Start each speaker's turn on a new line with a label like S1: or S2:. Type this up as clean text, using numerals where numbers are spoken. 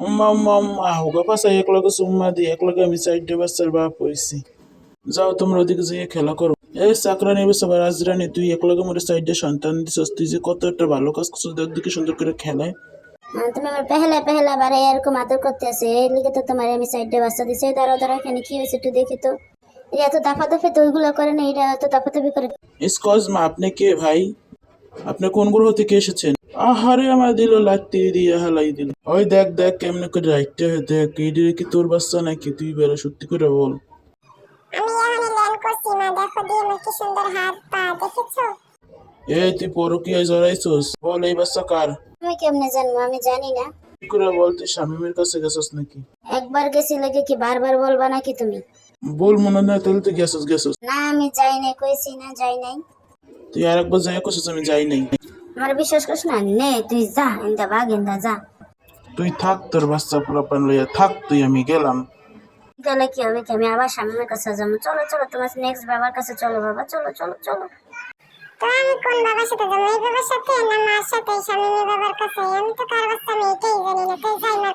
S1: হোগা পাশা এক লগে চুম্মা দিয়ে এক লগে আমি চারটে বাচ্চার বাপ হইছি। যাও তোমরা ওদিকে যেয়ে খেলা করো। এই চাকরানি সবার রাজরানি, তুই এক লগে মোরে চারটে সন্তান দিছস, তুই যে কত একটা ভালো কাজ করছিস, দেখ দিকে সুন্দর করে খেলায়।
S2: তুমি আমার পেহলা পেহলা বারে এরকম আদর করতে আসে, এর লিগে তো তোমার আমি সাইডে বাচ্চা দিছে। দাঁড়াও দাঁড়াও, এখানে কি হয়েছে একটু দেখি তো। এটা এত দাফাদাফি তো ওইগুলো করে না, এটা এত দাফাদাফি করে।
S1: এক্সকিউজ মা, আপনি কে ভাই? আপনি কোন গ্রহ থেকে এসেছেন? আহারে আমার দিল লাত্তি দিয়ে হালাই দিল। ওই দেখ দেখ কেমনে করে রাইটটা দেখ, এইদিকে কি তোর বাচ্চা নাকি? তুই বেরো সত্যি করে বল।
S3: আমি এখানে ল্যান্ড করছি মা, দেখো দিয়ে আমার কি সুন্দর হাত পা, দেখেছো?
S1: এই তুই পরকীয়ায় জড়াইছস? বল এই বাচ্চা কার?
S2: আমি কেমনে জানবো? আমি জানি না।
S1: কি করে বল, তুই শামিমের কাছে গেছস নাকি?
S2: একবার গেছি লাগে কি বারবার বলবা নাকি তুমি?
S1: বল মনে না তাহলে তুই গেছস গেছস।
S2: না আমি যাই নাই, কইছি না যাই নাই।
S1: তুই আর একবার যাই করছিস আমি যাই নাই।
S2: আমার বিশ্বাস করিস না? নে তুই যা, ইন্দা বাঘ ইন্দা যা।
S1: তুই থাক তোর বাচ্চা পোলাপান লইয়া থাক, তুই আমি গেলাম।
S2: গেলে কি হবে কি, আমি আবার স্বামীর কাছে যাবো। চলো চলো, তোমার নেক্সট বাবার কাছে চলো বাবা, চলো চলো চলো।
S3: তো আমি কোন বাবার সাথে যাবো, এই বাবার সাথে না মার সাথে, স্বামী বাবার কাছে? আমি তো কার বাচ্চা আমি এটাই জানি না, তাই যাই না।